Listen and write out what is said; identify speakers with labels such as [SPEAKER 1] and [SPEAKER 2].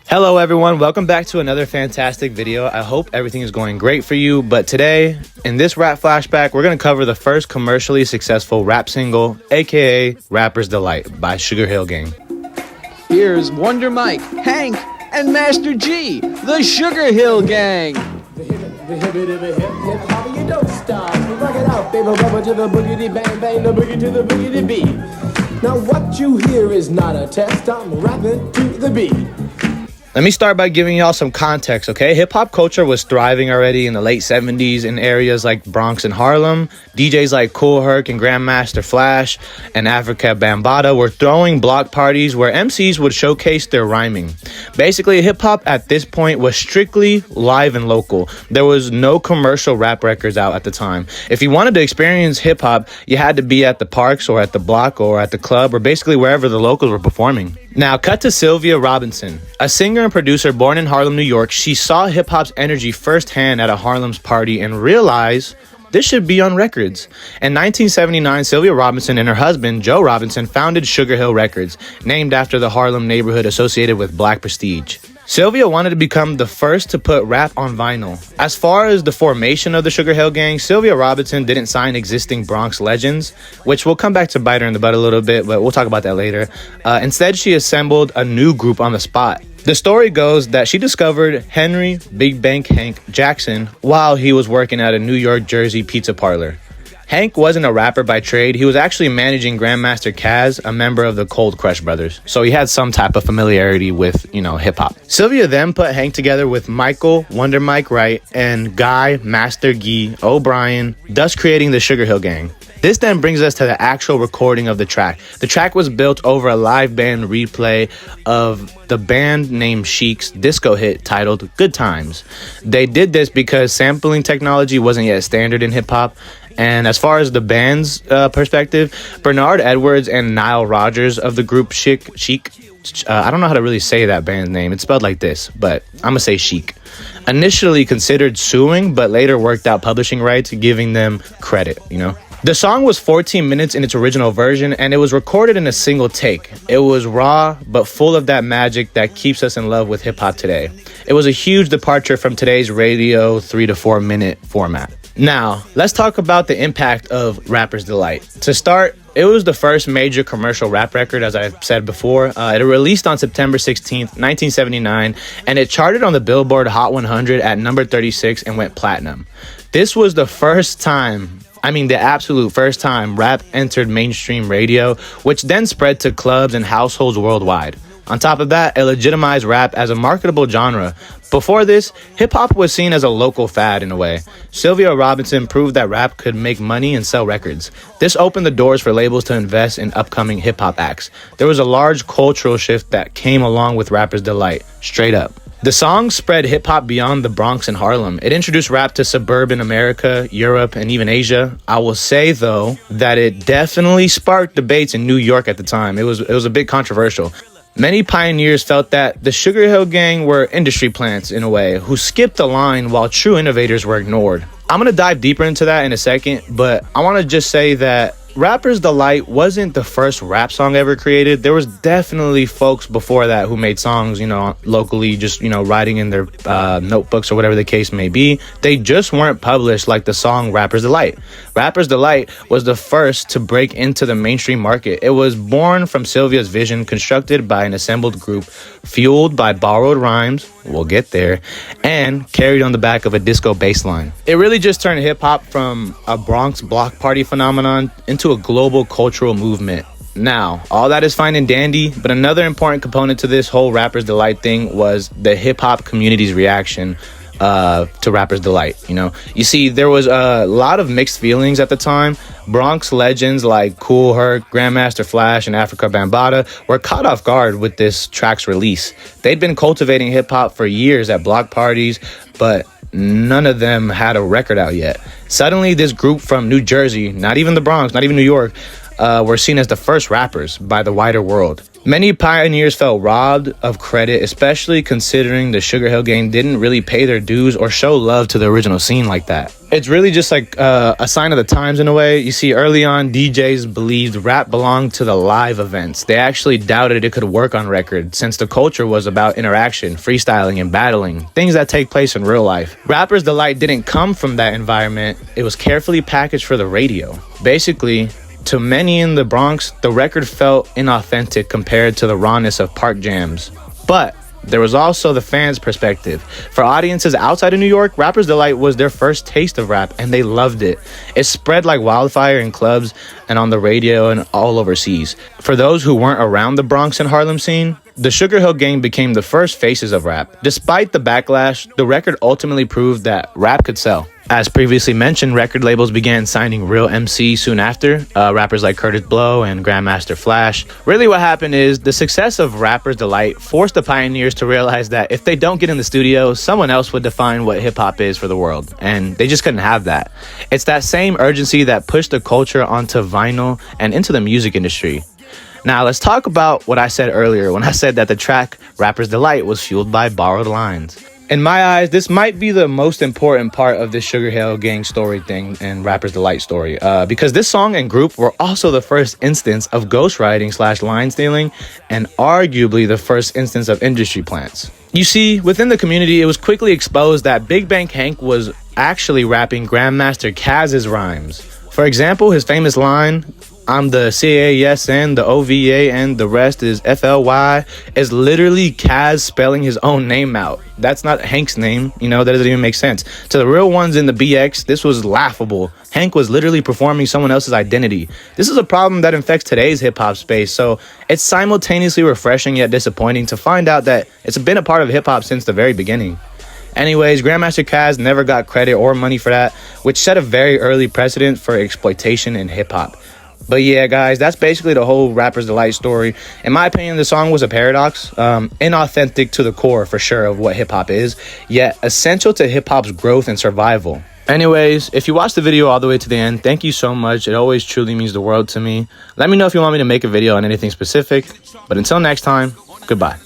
[SPEAKER 1] Hello everyone, welcome back to another fantastic video. I hope everything is going great for you, but today in this rap flashback we're going to cover the first commercially successful rap single, aka Rapper's Delight by Sugarhill Gang.
[SPEAKER 2] Here's Wonder Mike, Hank, and Master G, the Sugarhill Gang.
[SPEAKER 3] The hip-hop, you don't stop. You rock it out, baby, rubber to the boogity bang bang, the boogie to the boogity beat. Now what you hear is not a test, I'm rapping to the beat.
[SPEAKER 1] Let me start by giving y'all some context, okay? Hip-hop culture was thriving already in the late 70s in areas like Bronx and Harlem. DJs like Kool Herc and Grandmaster Flash and Africa Bambaataa were throwing block parties where MCs would showcase their rhyming. Basically, hip-hop at this point was strictly live and local. There was no commercial rap records out at the time. If you wanted to experience hip-hop, you had to be at the parks or at the block or at the club or basically wherever the locals were performing. Now, cut to Sylvia Robinson. A singer and producer born in Harlem, New York, she saw hip-hop's energy firsthand at a Harlem's party and realized this should be on records. In 1979, Sylvia Robinson and her husband, Joe Robinson, founded Sugarhill Records, named after the Harlem neighborhood associated with black prestige. Sylvia wanted to become the first to put rap on vinyl. As far as the formation of the Sugarhill Gang, Sylvia Robinson didn't sign existing Bronx legends, which will come back to bite her in the butt a little bit, but we'll talk about that later. Instead, she assembled a new group on the spot. The story goes that she discovered Henry Big Bank Hank Jackson while he was working at a New York, Jersey pizza parlor. Hank wasn't a rapper by trade. He was actually managing Grandmaster Caz, a member of the Cold Crush Brothers. So he had some type of familiarity with, hip-hop. Sylvia then put Hank together with Michael Wonder Mike Wright and Guy Master Gee O'Brien, thus creating the Sugarhill Gang. This then brings us to the actual recording of the track. The track was built over a live band replay of the band named Chic's disco hit titled Good Times. They did this because sampling technology wasn't yet standard in hip-hop. And as far as the band's perspective, Bernard Edwards and Nile Rodgers of the group Chic, I don't know how to really say that band's name. It's spelled like this, but I'm going to say Chic. Initially considered suing, but later worked out publishing rights, giving them credit, The song was 14 minutes in its original version, and it was recorded in a single take. It was raw, but full of that magic that keeps us in love with hip-hop today. It was a huge departure from today's radio 3 to 4 minute format. Now, let's talk about the impact of Rapper's Delight. To start, it was the first major commercial rap record, as I've said before. It released on September 16th, 1979, and it charted on the Billboard Hot 100 at number 36 and went platinum. This was the first time, the absolute first time rap entered mainstream radio, which then spread to clubs and households worldwide. On top of that, it legitimized rap as a marketable genre. Before this, hip-hop was seen as a local fad in a way. Sylvia Robinson proved that rap could make money and sell records. This opened the doors for labels to invest in upcoming hip-hop acts. There was a large cultural shift that came along with Rapper's Delight, straight up. The song spread hip-hop beyond the Bronx and Harlem. It introduced rap to suburban America, Europe, and even Asia. I will say, though, that it definitely sparked debates in New York at the time. It was a bit controversial. Many pioneers felt that the Sugarhill Gang were industry plants, in a way, who skipped the line while true innovators were ignored. I'm going to dive deeper into that in a second, but I want to just say that Rapper's Delight wasn't the first rap song ever created. There was definitely folks before that who made songs, locally, just, writing in their notebooks or whatever the case may be. They just weren't published like the song Rapper's Delight. Rapper's Delight was the first to break into the mainstream market. It was born from Sylvia's vision, constructed by an assembled group, fueled by borrowed rhymes, we'll get there, and carried on the back of a disco bass line. It really just turned hip-hop from a Bronx block party phenomenon into a global cultural movement. Now, all that is fine and dandy, but another important component to this whole Rapper's Delight thing was the hip-hop community's reaction to Rapper's Delight. You see, there was a lot of mixed feelings at the time. Bronx legends like Kool Herc, Grandmaster Flash, and Africa Bambaataa were caught off guard with this track's release. They'd been cultivating hip-hop for years at block parties, but none of them had a record out yet. Suddenly, this group from New Jersey, not even the Bronx, not even New York, were seen as the first rappers by the wider world. Many pioneers felt robbed of credit, especially considering the Sugarhill Gang didn't really pay their dues or show love to the original scene like that. It's really just like a sign of the times in a way. You see, early on, DJs believed rap belonged to the live events. They actually doubted it could work on record, since the culture was about interaction, freestyling, and battling, things that take place in real life. Rapper's Delight didn't come from that environment. It was carefully packaged for the radio. Basically, to many in the Bronx, the record felt inauthentic compared to the rawness of park jams. But there was also the fans' perspective. For audiences outside of New York, Rapper's Delight was their first taste of rap, and they loved it. It spread like wildfire in clubs and on the radio and all overseas. For those who weren't around the Bronx and Harlem scene, the Sugarhill Gang became the first faces of rap. Despite the backlash, the record ultimately proved that rap could sell. As previously mentioned, record labels began signing real MCs soon after, rappers like Curtis Blow and Grandmaster Flash. Really what happened is the success of Rapper's Delight forced the pioneers to realize that if they don't get in the studio, someone else would define what hip-hop is for the world, and they just couldn't have that. It's that same urgency that pushed the culture onto vinyl and into the music industry. Now, let's talk about what I said earlier when I said that the track Rapper's Delight was fueled by borrowed lines. In my eyes, this might be the most important part of this Sugarhill Gang story thing and Rapper's Delight story, because this song and group were also the first instance of ghostwriting / line stealing, and arguably the first instance of industry plants. You see, within the community, it was quickly exposed that Big Bank Hank was actually rapping Grandmaster Caz's rhymes. For example, his famous line, "I'm the CASN, the OVA, and the rest is FLY," is literally Kaz spelling his own name out. That's not Hank's name, that doesn't even make sense. To the real ones in the BX, this was laughable. Hank was literally performing someone else's identity. This is a problem that infects today's hip-hop space, so it's simultaneously refreshing yet disappointing to find out that it's been a part of hip-hop since the very beginning. Anyways, Grandmaster Caz never got credit or money for that, which set a very early precedent for exploitation in hip-hop. But yeah, guys, that's basically the whole Rapper's Delight story. In my opinion, the song was a paradox, inauthentic to the core for sure of what hip-hop is, yet essential to hip-hop's growth and survival. Anyways, if you watched the video all the way to the end, thank you so much. It always truly means the world to me. Let me know if you want me to make a video on anything specific. But until next time, goodbye.